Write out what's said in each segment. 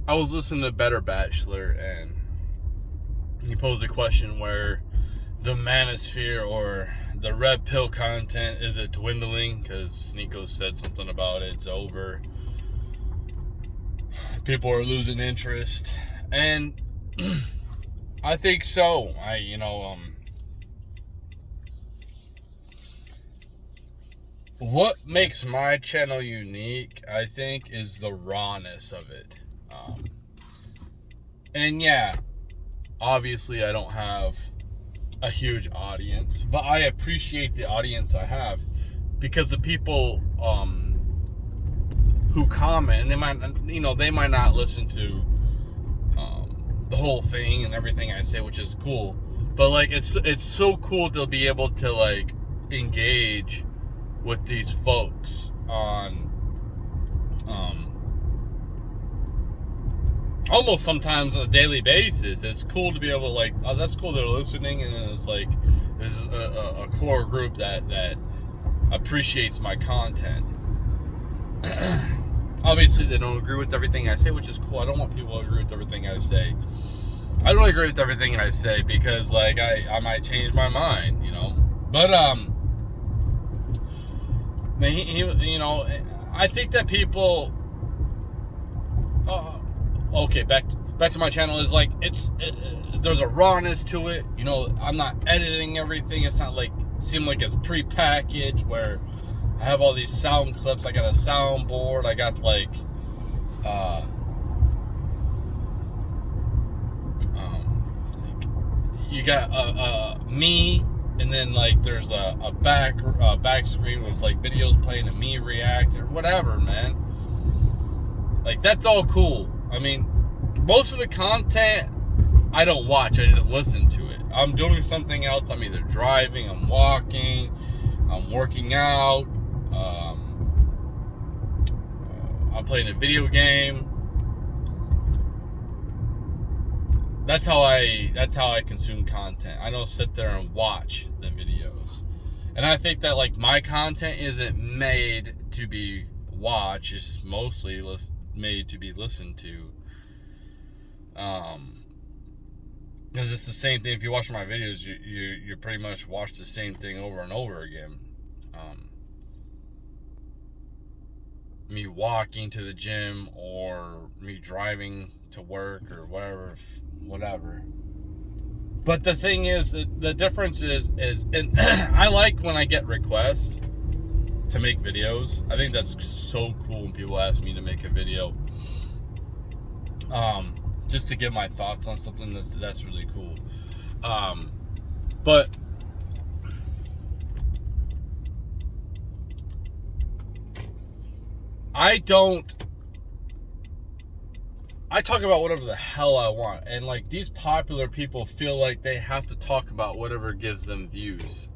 I was listening to Better Bachelor, and he posed a question where the manosphere or the red pill content, is it dwindling? Because Nico said something about it's over. People are losing interest, and I think so. What makes my channel unique, I think, is the rawness of it. And yeah, obviously I don't have a huge audience, but I appreciate the audience I have, because the people who comment, and they might not listen to the whole thing and everything I say, which is cool, but like it's so cool to be able to like engage with these folks on almost sometimes on a daily basis. It's cool to be able to like, oh, that's cool, they're listening, and it's like there's a core group that appreciates my content. Obviously they don't agree with everything I say, which is cool. I don't want people to agree with everything I say. I don't agree with everything I say because like I might change my mind, but I think that people okay, back to my channel, is like there's a rawness to it. I'm not editing everything. It's not like seem like it's pre-packaged where I have all these sound clips. I got a soundboard. I got like you got me, and then like there's a back screen with like videos playing and me react or whatever, man. Like that's all cool. I mean, most of the content I don't watch, I just listen to it. I'm doing something else. I'm either driving, I'm walking, I'm working out, I'm playing a video game. That's how I consume content. I don't sit there and watch the videos. And I think that like my content isn't made to be watched. It's mostly made to be listened to. Because it's the same thing. If you watch my videos, you pretty much watch the same thing over and over again. Me walking to the gym, or me driving to work, or whatever. But the thing is, the difference is, and I like when I get requests to make videos. I think that's so cool when people ask me to make a video. Just to get my thoughts on something, that's really cool. But I talk about whatever the hell I want, and like these popular people feel like they have to talk about whatever gives them views.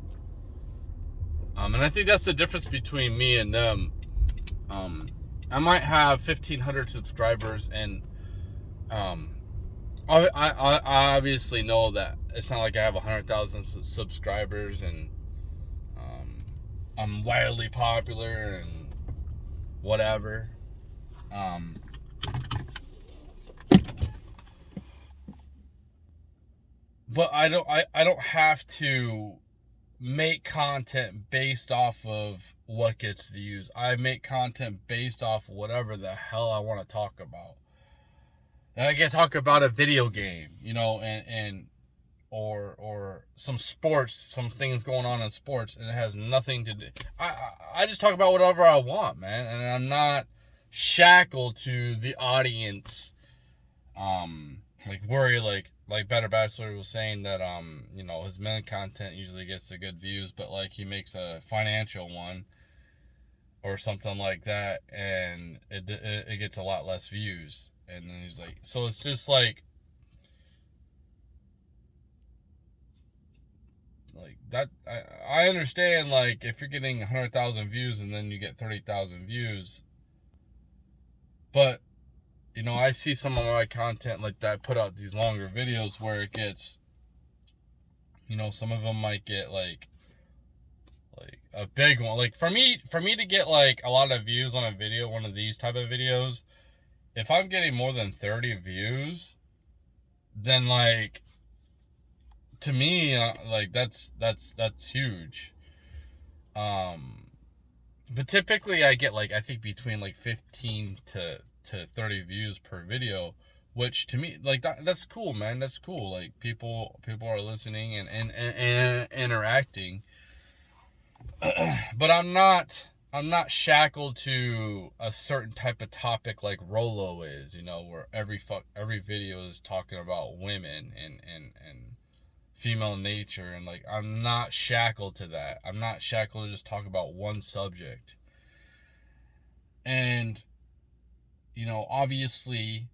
And I think that's the difference between me and them. I might have 1,500 subscribers, and I obviously know that it's not like I have 100,000 subscribers and I'm wildly popular and whatever. But I don't have to make content based off of what gets views. I make content based off whatever the hell I want to talk about. And I can talk about a video game, and or some sports, some things going on in sports, and it has nothing to do. I just talk about whatever I want, man, and I'm not shackled to the audience. Like worry, like Better Bachelor was saying that his men content usually gets the good views, but like he makes a financial one or something like that, and it gets a lot less views. And then he's like, so it's just like that. I understand, like, if you're getting 100,000 views and then you get 30,000 views, but I see some of my content like that, put out these longer videos where it gets, some of them might get like a big one. Like for me to get like a lot of views on a video, one of these type of videos, if I'm getting more than 30 views, then like, to me, like that's huge. Um, but typically I get like, I think between like 15 to 30 views per video, which to me, like, that's cool, man. That's cool. Like, people are listening and interacting. But I'm not shackled to a certain type of topic like Rolo is, where every video is talking about women and female nature, and like, I'm not shackled to that. I'm not shackled to just talk about one subject. And obviously,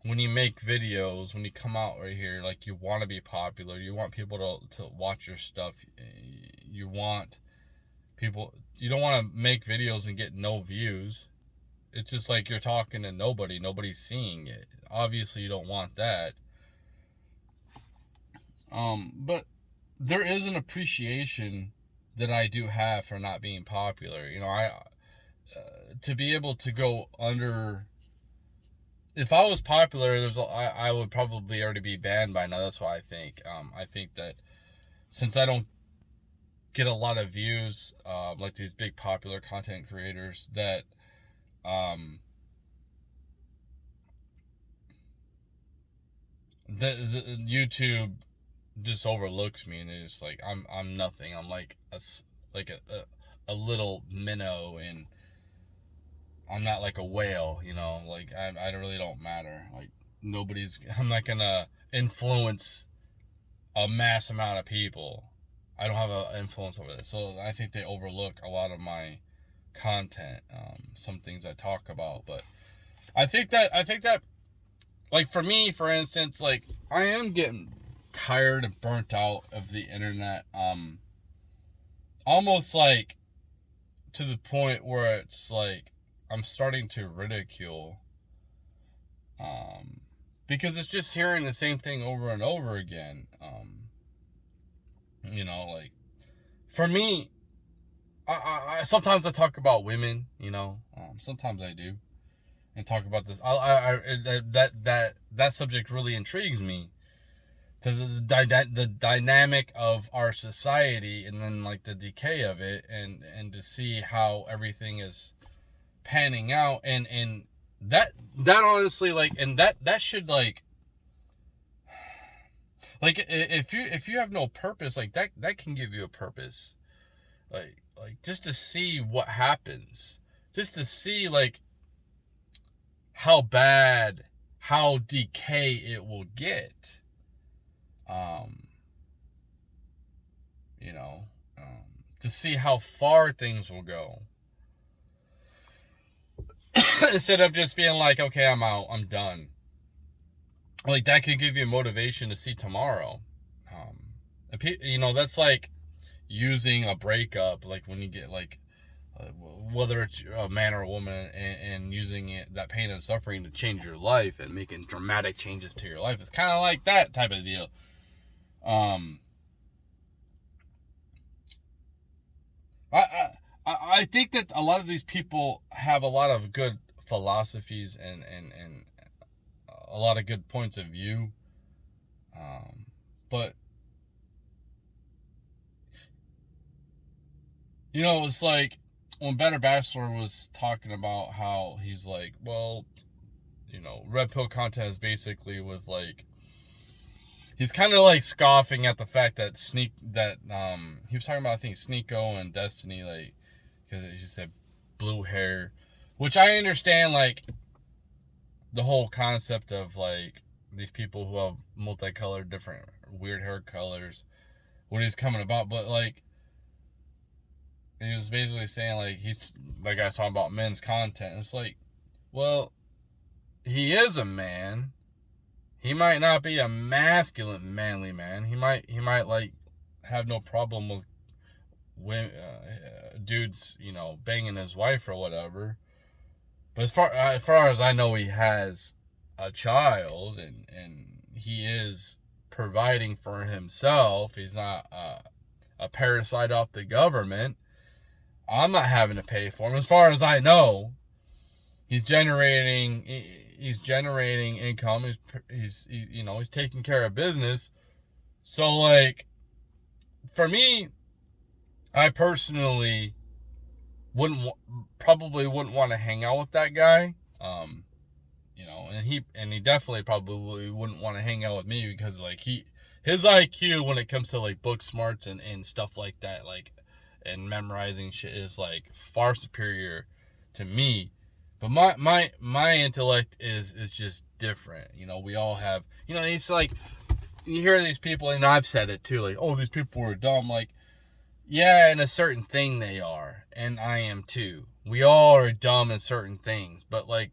when you make videos, when you come out right here, like, you want to be popular, you want people to watch your stuff, you want people, you don't want to make videos and get no views. It's just like you're talking to nobody's seeing it. Obviously you don't want that. But there is an appreciation that I do have for not being popular. To be able to go under, if I was popular, I would probably already be banned by now. That's what I think. I think that since I don't get a lot of views, like these big popular content creators, that the YouTube just overlooks me, and it's like I'm nothing. I'm like a little minnow, and I'm not like a whale, like, I really don't matter. Like, I'm not gonna influence a mass amount of people. I don't have an influence over this. So I think they overlook a lot of my content, some things I talk about. But I think that like, for me, for instance, like, I am getting tired and burnt out of the internet, almost like to the point where it's like I'm starting to ridicule, because it's just hearing the same thing over and over again. Like, for me, I sometimes I talk about women, sometimes I do, and talk about this. That subject really intrigues me, to the dynamic of our society, and then like the decay of it, and to see how everything is panning out, and that honestly, like, and that should, like if you have no purpose, like, that can give you a purpose, like just to see what happens, just to see, like, how bad, how decay it will get. um you know to see how far things will go, instead of just being like, okay, I'm out, I'm done. Like, that can give you motivation to see tomorrow. That's like using a breakup, like when you get, like, whether it's a man or a woman, and using that pain and suffering to change your life and making dramatic changes to your life. It's kind of like that type of deal. I think that a lot of these people have a lot of good philosophies, and a lot of good points of view. But it's like when Better Bachelor was talking about how he's like, well, red pill content is basically with, like, he's kind of like scoffing at the fact that he was talking about, I think, Sneeko and Destiny, like, because he said blue hair, which I understand, like, the whole concept of, like, these people who have multicolored, different weird hair colors, what he's coming about. But, like, he was basically saying, like, that guy's talking about men's content. It's like, well, he is a man. He might not be a masculine, manly man. He might like have no problem with women, dudes, banging his wife or whatever. But as far as I know, he has a child, and he is providing for himself. He's not a parasite off the government. I'm not having to pay for him. As far as I know, he's generating, he's generating income. He's taking care of business. So like, for me, I personally probably wouldn't want to hang out with that guy. And he definitely probably wouldn't want to hang out with me, because like his IQ when it comes to like book smarts and stuff like that, like, and memorizing shit, is like far superior to me. But my intellect is just different. We all have, it's like, you hear these people, and I've said it too, like, oh, these people are dumb. Like, yeah, in a certain thing they are, and I am too. We all are dumb in certain things, but like,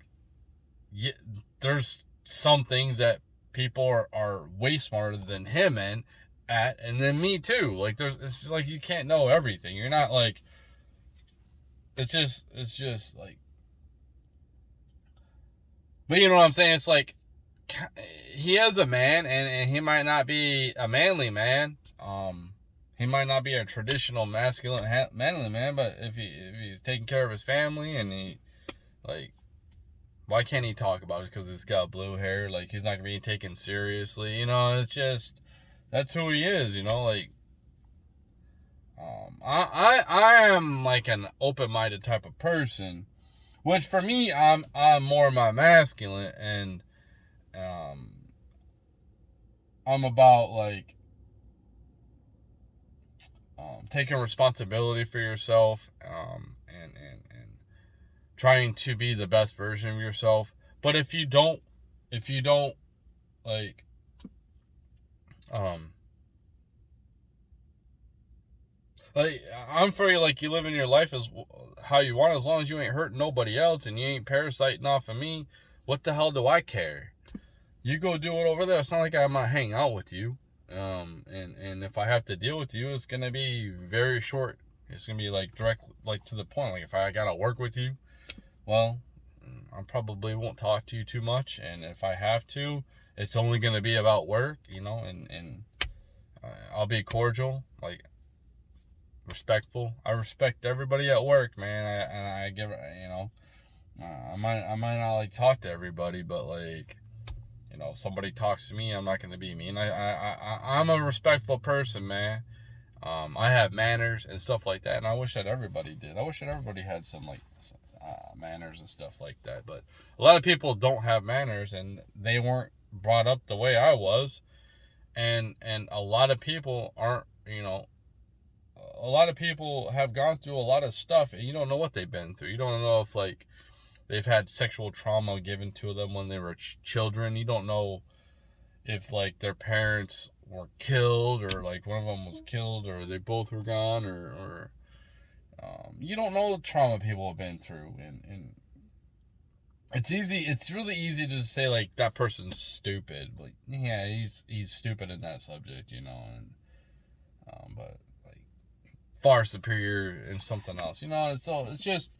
yeah, there's some things that people are way smarter than him at, and then me too. Like, it's just like, you can't know everything. You're not like, it's just like, but you know what I'm saying? It's like, he is a man, and he might not be a manly man. He might not be a traditional masculine manly man, but if he's taking care of his family, and he, like, why can't he talk about it? Because he's got blue hair. Like, he's not gonna be taken seriously. It's just, that's who he is. Like, I am like an open-minded type of person, which for me, I'm more my masculine, and I'm about like taking responsibility for yourself, and trying to be the best version of yourself. But if you don't like like, I'm for you, like, you living your life as how you want, as long as you ain't hurting nobody else and you ain't parasiting off of me. What the hell do I care? You go do it over there. It's not like I'm not hanging out with you. And if I have to deal with you, it's gonna be very short. It's gonna be like direct, like, to the point. Like, if I gotta work with you, well, I probably won't talk to you too much. And if I have to, it's only gonna be about work, and I'll be cordial, like, respectful. I respect everybody at work, man. I give, I might not like talk to everybody, but like, if somebody talks to me, I'm not gonna be mean. I'm a respectful person, man. I have manners and stuff like that, and I wish that everybody did. I wish that everybody had some like manners and stuff like that. But a lot of people don't have manners, and they weren't brought up the way I was, and a lot of people aren't. A lot of people have gone through a lot of stuff, and you don't know what they've been through. You don't know if like they've had sexual trauma given to them when they were children. You don't know if like their parents were killed, or like one of them was killed, or they both were gone, or you don't know the trauma people have been through, and it's really easy to say like that person's stupid. Like, yeah, he's stupid in that subject, and but like far superior in something else, it's just,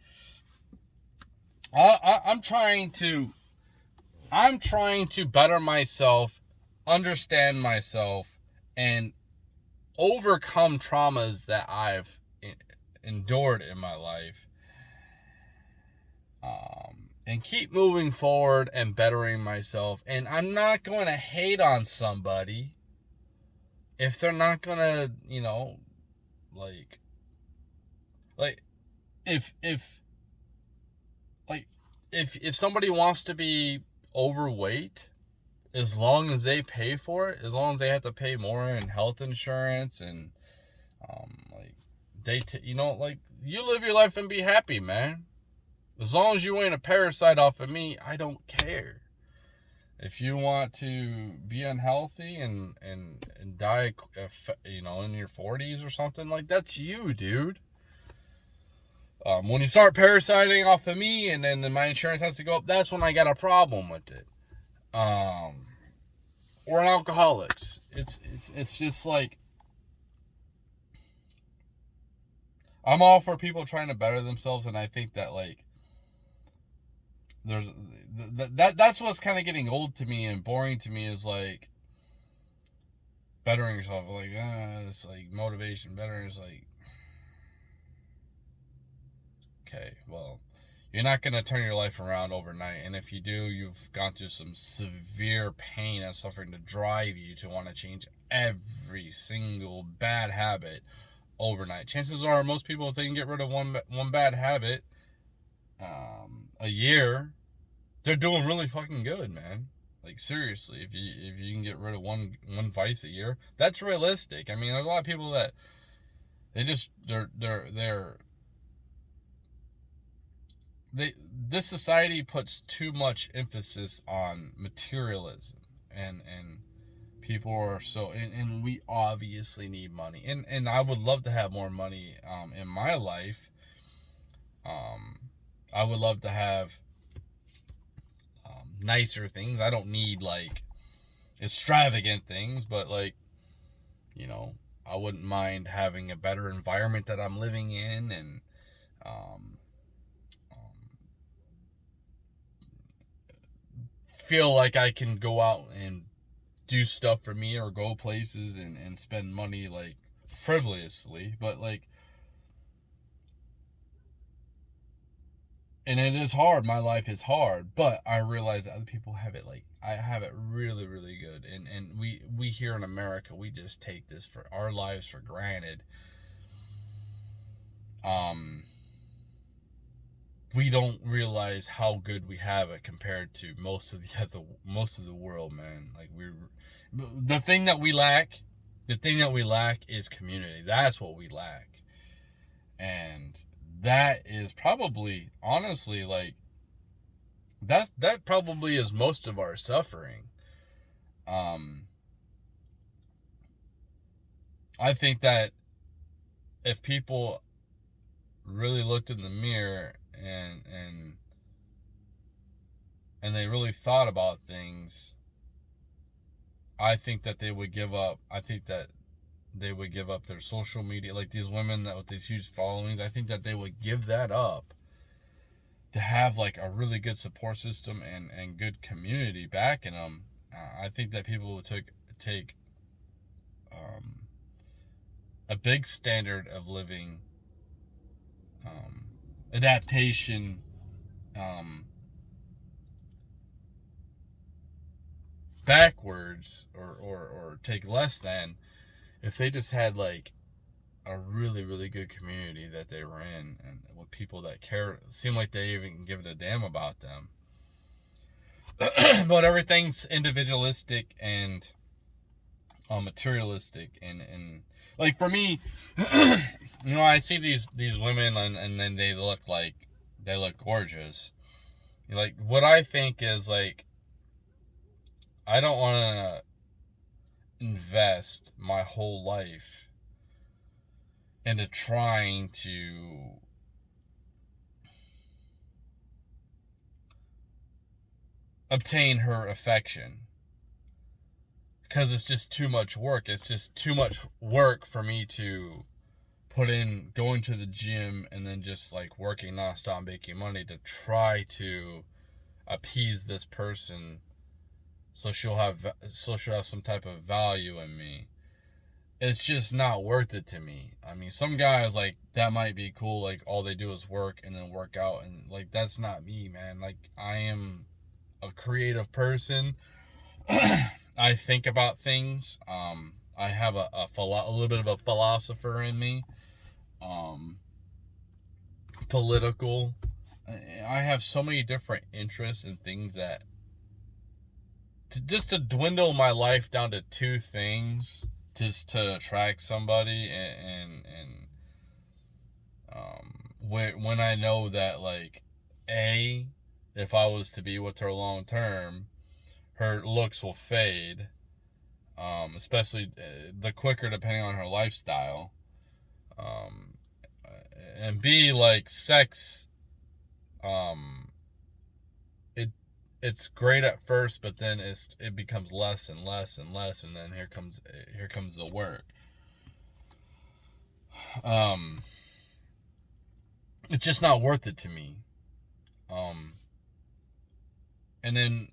I'm trying to better myself, understand myself, and overcome traumas that I've endured in my life, and keep moving forward and bettering myself. And I'm not going to hate on somebody if they're not going to, like if if somebody wants to be overweight, as long as they pay for it, as long as they have to pay more in health insurance, and like like, you live your life and be happy, man. As long as you ain't a parasite off of me, I don't care. If you want to be unhealthy and die, in your 40s or something, like, that's you, dude. When you start parasiting off of me, and then my insurance has to go up, that's when I got a problem with it. Or alcoholics. It's just like, I'm all for people trying to better themselves, and I think that like there's that's what's kind of getting old to me and boring to me, is like bettering yourself. Like, it's like motivation. Bettering is like, okay, well, You're not going to turn your life around overnight. And if you do, you've gone through some severe pain and suffering to drive you to want to change every single bad habit overnight. Chances are most people, if they can get rid of one bad habit a year, they're doing really fucking good, man. Like, seriously, if you can get rid of one vice a year, that's realistic. I mean, there's a lot of people that this society puts too much emphasis on materialism, and people are so, and we obviously need money, and I would love to have more money in my life. I would love to have nicer things. I don't need like extravagant things, but like, you know, I wouldn't mind having a better environment that I'm living in, and feel like I can go out and do stuff for me, or go places and spend money like frivolously. But like, and it is hard. My life is hard, but I realize that other people have it like I have it really, really good. And we here in America, we just take this for our lives for granted. We don't realize how good we have it compared to most of the world, man. Like, the thing that we lack is community. That's what we lack. And that is probably, honestly, like, that probably is most of our suffering. I think that if people really looked in the mirror and they really thought about things, I think that they would give up. I think that they would give up their social media, like these women that with these huge followings. I think that they would give that up to have like a really good support system and good community backing them. I think that people would take a big standard of living, adaptation, backwards, or take less than, if they just had like a really, really good community that they were in, and with people that care, seem like they even give it a damn about them. But everything's individualistic and materialistic, and like, for me, you know, I see these women, and then they look gorgeous. Like, what I think is, like, I don't want to invest my whole life into trying to obtain her affection, because it's just too much work. It's just too much work for me to put in going to the gym and then just like working nonstop, making money to try to appease this person so she'll have some type of value in me. It's just not worth it to me. I mean, some guys, like, that might be cool, like all they do is work and then work out, and like, that's not me, man. Like, I am a creative person. I think about things. I have a little bit of a philosopher in me. Political. I have so many different interests and things that to dwindle my life down to two things just to attract somebody, and when I know that, like, if I was to be with her long term, her looks will fade, especially the quicker, depending on her lifestyle. And B, like, sex, it's great at first, but then it becomes less and less and less, and then here comes the work. It's just not worth it to me. And then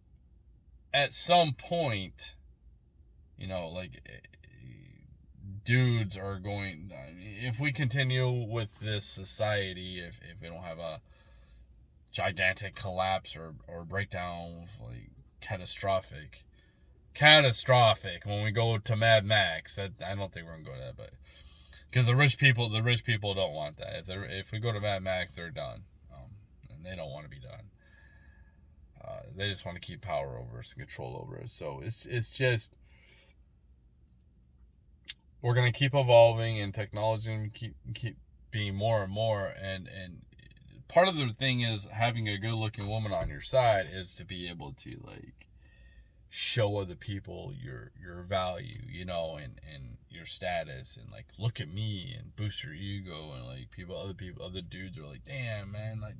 at some point, you know, like, dudes are going, if we continue with this society, if we don't have a gigantic collapse or breakdown, like catastrophic when we go to Mad Max. That I don't think we're gonna go to that, but because the rich people don't want that. If we go to Mad Max, they're done, and they don't want to be done. They just want to keep power over us and control over us. So it's just we're gonna keep evolving, and technology and keep being more and more. And part of the thing is having a good looking woman on your side is to be able to like show other people your value, you know, and your status, and like look at me and boost your ego, and like other dudes are like, damn man, like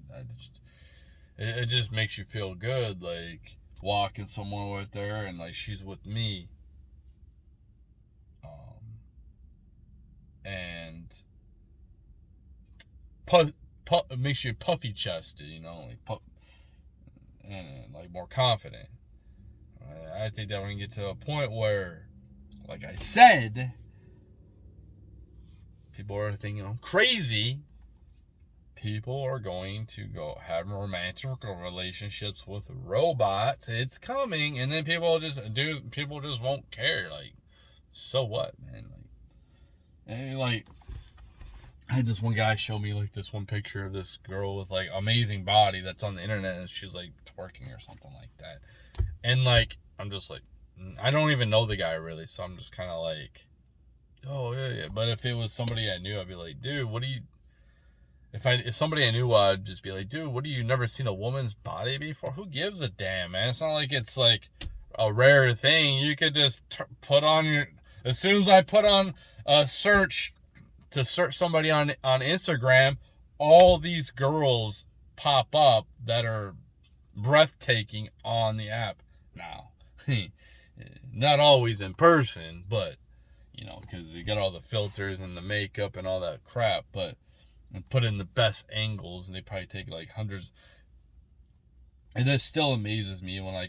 it just makes you feel good, like walking somewhere with her and like she's with me, and it makes you puffy chested, you know, like and like more confident. I think that we're gonna get to a point where, like I said, people are thinking I'm crazy. People are going to go have romantic relationships with robots. It's coming, and then people just won't care. Like, so what, man? Like I had this one guy show me like this one picture of this girl with like amazing body that's on the internet, and she's like twerking or something like that. And like I'm just like, I don't even know the guy really, so I'm just kind of like, oh yeah. But if it was somebody I knew, I'd be like, dude, what do you? If somebody I knew, I'd just be like, dude, what do you never seen a woman's body before? Who gives a damn, man? It's not like it's like a rare thing. You could just put on your. As soon as I put on a search to search somebody on Instagram, all these girls pop up that are breathtaking on the app now. Not always in person, but you know, because you got all the filters and the makeup and all that crap, but and put in the best angles, and they probably take like hundreds. And that still amazes me when I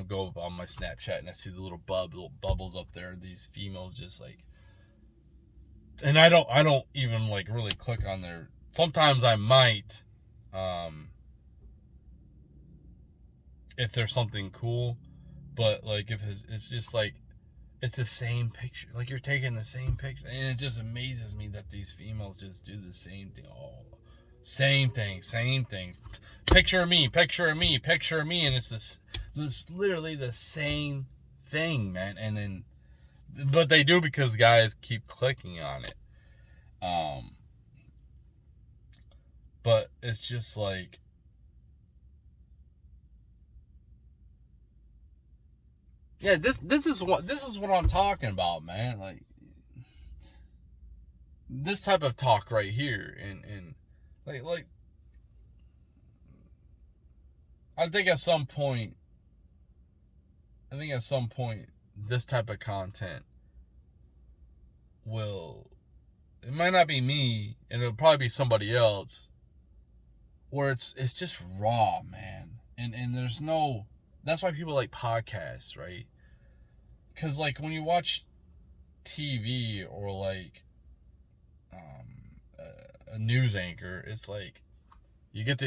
go on my Snapchat and I see the little bubbles up there. These females just like, and I don't even like really click on their. Sometimes I might, if there's something cool, but like if it's just like it's the same picture, like you're taking the same picture, and it just amazes me that these females just do the same thing. Same thing. Picture me, and it's this literally the same thing, man. And then, but they do because guys keep clicking on it. But it's just like, yeah, this is what I'm talking about, man. Like this type of talk right here, and like I think at some point this type of content will, it might not be me, and it'll probably be somebody else, where it's just raw, man. And there's no, that's why people like podcasts, right? Because like when you watch TV or like a news anchor, it's like you get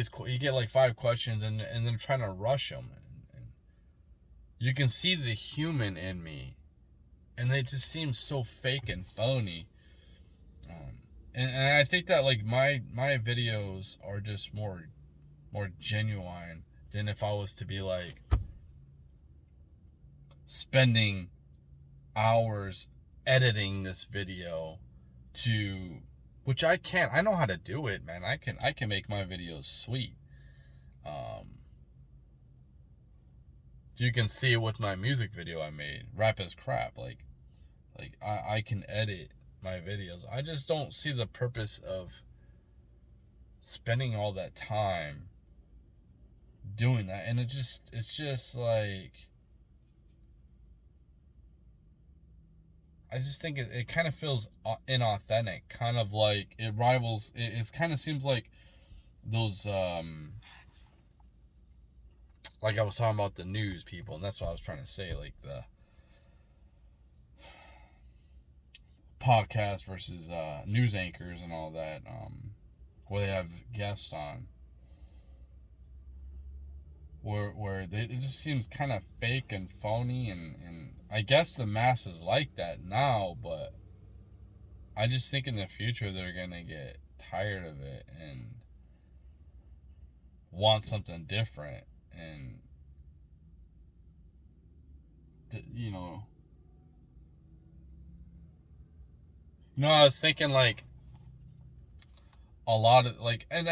like 5 questions, and they're trying to rush them, and you can see the human in me, and they just seem so fake and phony. And I think that like my videos are just more genuine than if I was to be like spending hours editing this video to, which I can't. I know how to do it, man. I can make my videos sweet. You can see it with my music video I made, Rap is Crap. Like I can edit my videos. I just don't see the purpose of spending all that time doing that. And it's just like, I just think it kind of feels inauthentic, kind of like it rivals, it kind of seems like those like I was talking about the news people, and that's what I was trying to say, like the podcast versus news anchors and all that, where they have guests on. it just seems kind of fake and phony, and I guess the masses like that now, but I just think in the future they're gonna get tired of it and want something different. And you know, I was thinking like a lot of like, and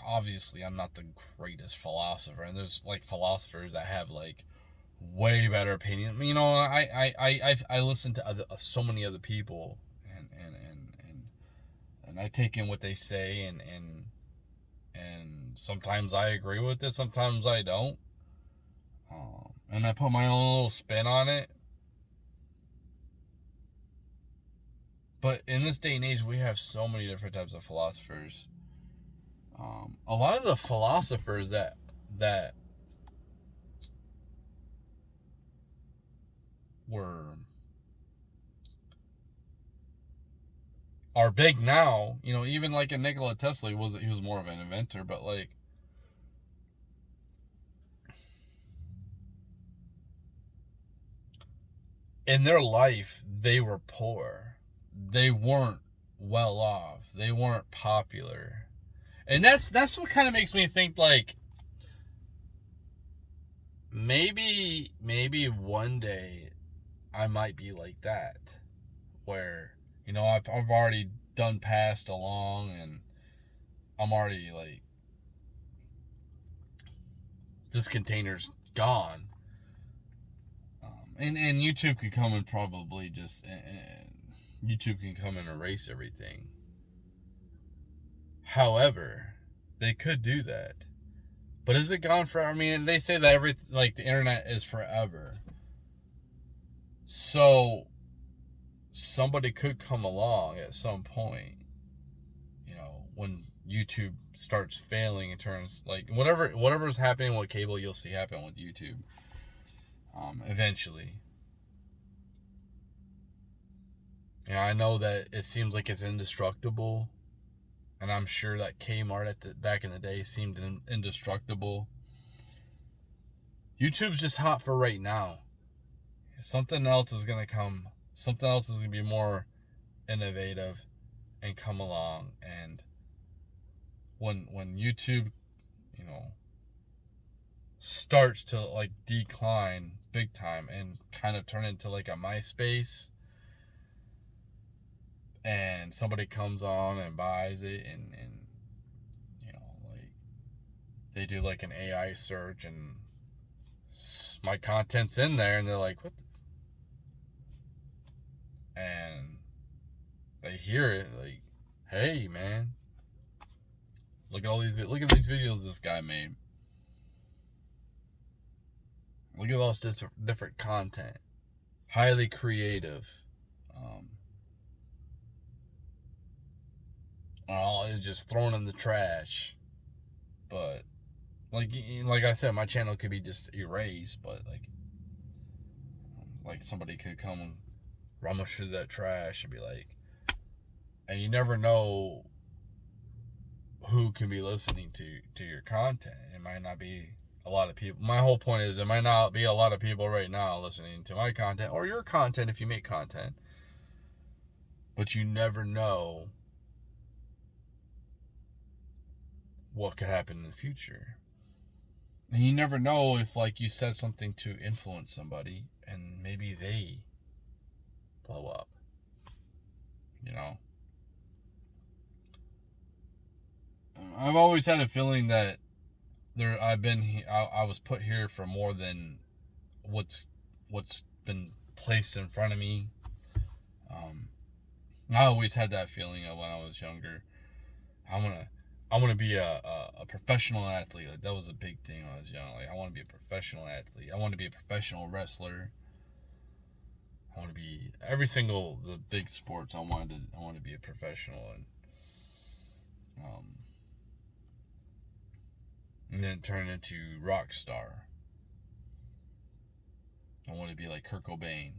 obviously I'm not the greatest philosopher, and there's like philosophers that have like way better opinion. I listen to so many other people, and I take in what they say, and sometimes I agree with it, sometimes I don't, and I put my own little spin on it. But in this day and age, we have so many different types of philosophers. A lot of the philosophers that were are big now, even like a Nikola Tesla, he was more of an inventor, but like in their life they were poor. They weren't well off. They weren't popular. And that's what kind of makes me think like maybe one day I might be like that, where I've already done passed along, and I'm already like, this container's gone. And YouTube could come and probably just YouTube can come and erase everything. However, they could do that. But is it gone forever? I mean, they say that the internet is forever. So somebody could come along at some point, when YouTube starts failing in terms like whatever's happening with cable, you'll see happen with YouTube. Eventually. I know that it seems like it's indestructible, and I'm sure that Kmart back in the day seemed indestructible. YouTube's just hot for right now. Something else is gonna come. Something else is gonna be more innovative and come along. And when YouTube, starts to like decline big time and kind of turn into like a MySpace, and somebody comes on and buys it, and like they do like an AI search, and my content's in there, and they're like, what and they hear it like, hey man, look at these videos this guy made. Look at all this different content, highly creative. All is just thrown in the trash. But like I said, my channel could be just erased, but like somebody could come and rummage through that trash and be like, and you never know who can be listening to your content. It might not be a lot of people. My whole point is, it might not be a lot of people right now listening to my content or your content if you make content, but you never know what could happen in the future. And you never know if like you said something to influence somebody and maybe they blow up. I've always had a feeling that I was put here for more than what's been placed in front of me. I always had that feeling of when I was younger. I want to be a professional athlete. Like, that was a big thing when I was young. Like, I want to be a professional athlete. I want to be a professional wrestler. I want to be the big sports. I want to be a professional, and then turn into rock star. I want to be like Kurt Cobain.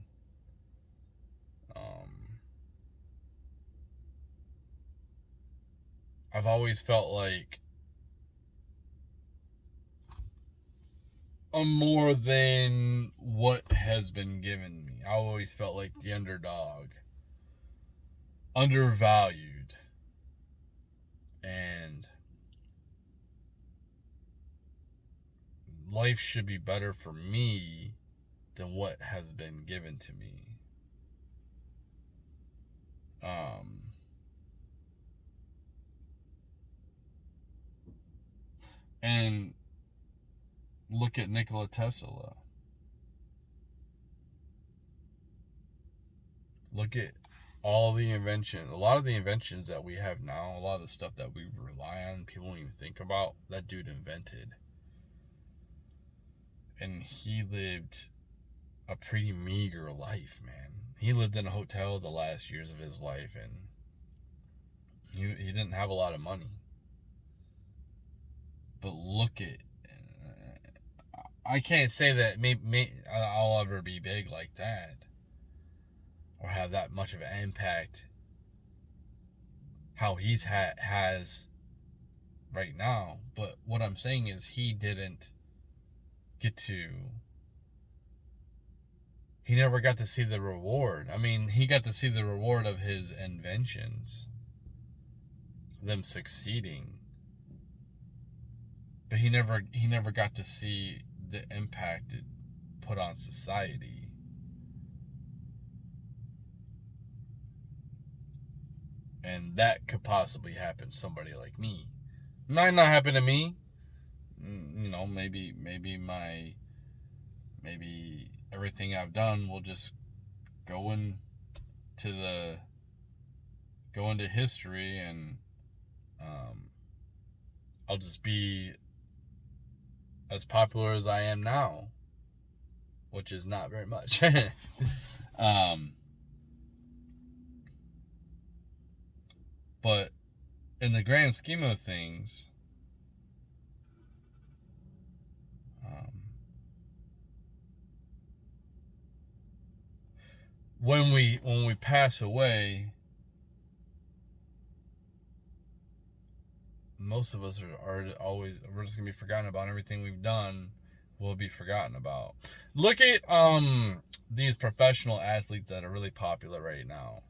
I've always felt like more than what has been given me. I always felt like the underdog, undervalued, and life should be better for me than what has been given to me. And look at Nikola Tesla. Look at all the invention, a lot of the inventions that we have now, a lot of the stuff that we rely on, people don't even think about, that dude invented. And he lived a pretty meager life, man. He lived in a hotel the last years of his life, and he didn't have a lot of money. But look at, I can't say that maybe I'll ever be big like that or have that much of an impact how he's has right now. But what I'm saying is he never got to see the reward. I mean, he got to see the reward of his inventions, them succeeding, but he never got to see the impact it put on society. And that could possibly happen to somebody like me. Might not happen to me. You know, maybe everything I've done will just go into history, and I'll just be as popular as I am now, which is not very much. But in the grand scheme of things, when we pass away, most of us are always, we're just gonna be forgotten about. Everything we've done will be forgotten about. Look at these professional athletes that are really popular right now.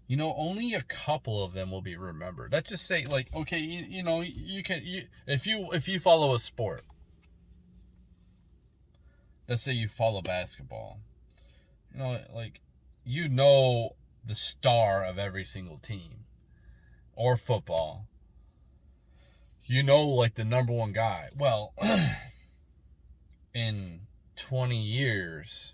You know, only a couple of them will be remembered. Let's just say, like, okay, you know, if you follow a sport, let's say you follow basketball, you know, like, you know the star of every single team, or football, you know, like the number one guy. Well, in 20 years,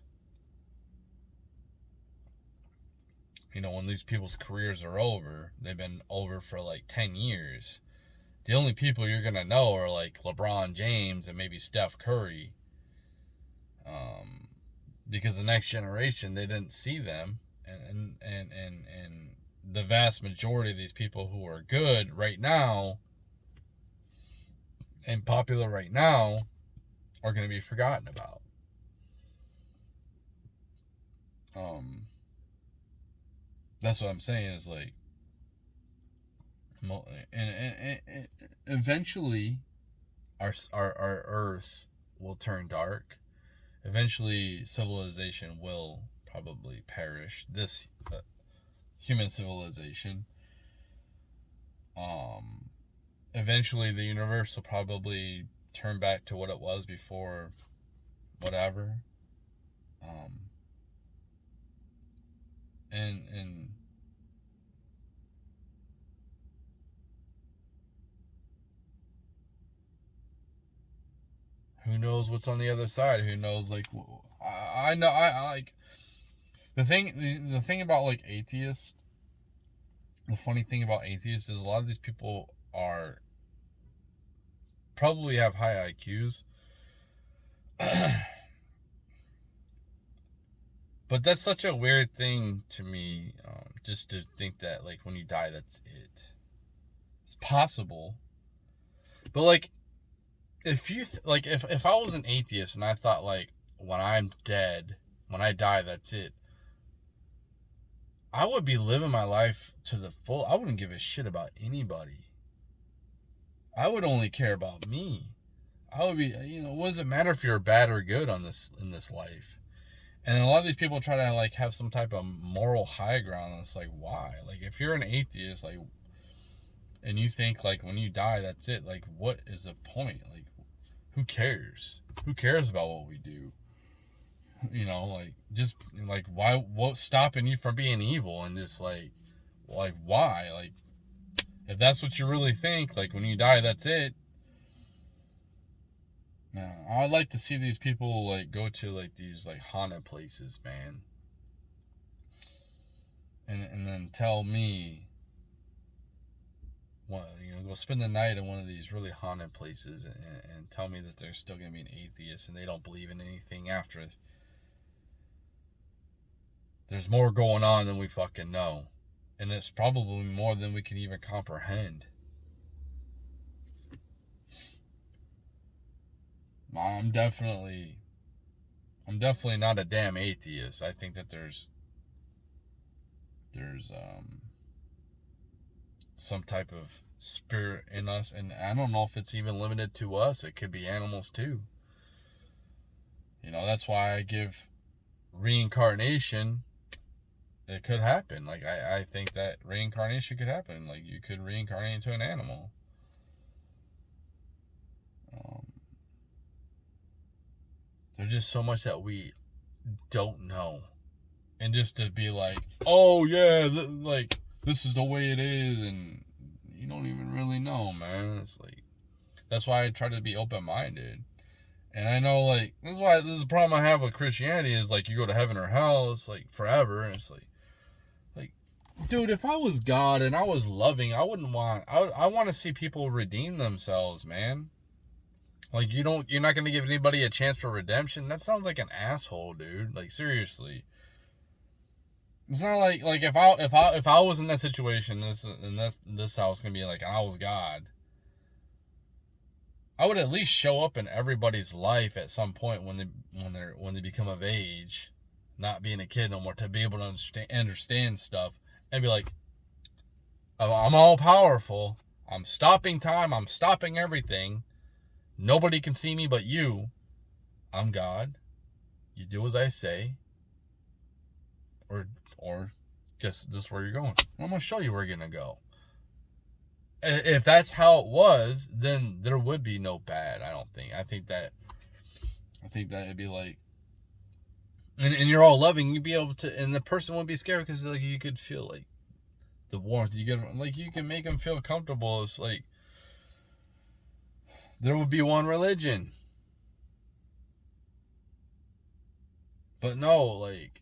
you know, when these people's careers are over, they've been over for like 10 years. The only people you're going to know are like LeBron James and maybe Steph Curry. Because the next generation, they didn't see them. And the vast majority of these people who are good right now and popular right now are going to be forgotten about. That's what I'm saying, is like, and eventually our earth will turn dark. Eventually civilization will probably perish, this human civilization. Eventually the universe will probably turn back to what it was before whatever. And who knows what's on the other side? Who knows? Like, I know, I like the thing about like atheists. The funny thing about atheists is a lot of these people are probably have high IQs. But that's such a weird thing to me, just to think that, like, when you die, that's it. It's possible, but like, if you like, if I was an atheist and I thought, like, when I'm dead, when I die, that's it, I would be living my life to the full. I wouldn't give a shit about anybody. I would only care about me. I would be, what does it matter if you're bad or good in this life? And a lot of these people try to like have some type of moral high ground. And it's like, why? Like, if you're an atheist, like, and you think like when you die, that's it. Like, what is the point? Like, who cares? Who cares about what we do? Like, just like, why? What's stopping you from being evil? And just like why? Like, if that's what you really think, like when you die, that's it. Yeah, I'd like to see these people like go to like these like haunted places, man, and then tell me what go spend the night in one of these really haunted places and tell me that they're still gonna be an atheist and they don't believe in anything after. There's more going on than we fucking know, and it's probably more than we can even comprehend. I'm definitely not a damn atheist. I think that there's some type of spirit in us, and I don't know if it's even limited to us. It could be animals too. That's why I give reincarnation. It could happen. Like, I think that reincarnation could happen. Like, you could reincarnate into an animal. There's just so much that we don't know. And just to be like, oh yeah, like, this is the way it is, and you don't even really know, man. It's like, that's why I try to be open-minded. And I know, like, this is the problem I have with Christianity is, like, you go to heaven or hell, it's like forever, and it's like, dude, if I was God and I was loving, I wouldn't want, I want to see people redeem themselves, man. Like, you're not going to give anybody a chance for redemption? That sounds like an asshole, dude. Like, seriously. It's not like if I was in that situation, this house gonna be like I was God. I would at least show up in everybody's life at some point when they become of age, not being a kid no more, to be able to understand stuff and be like, oh, I'm all powerful. I'm stopping time. I'm stopping everything. Nobody can see me but you. I'm God. You do as I say. Or just this is where you're going. I'm gonna show you where you're gonna go. If that's how it was, then there would be no bad. I don't think. I think that it'd be like, and you're all loving. You'd be able to, and the person wouldn't be scared because like you could feel like the warmth. You could like you can make them feel comfortable. It's like there would be one religion, but no, like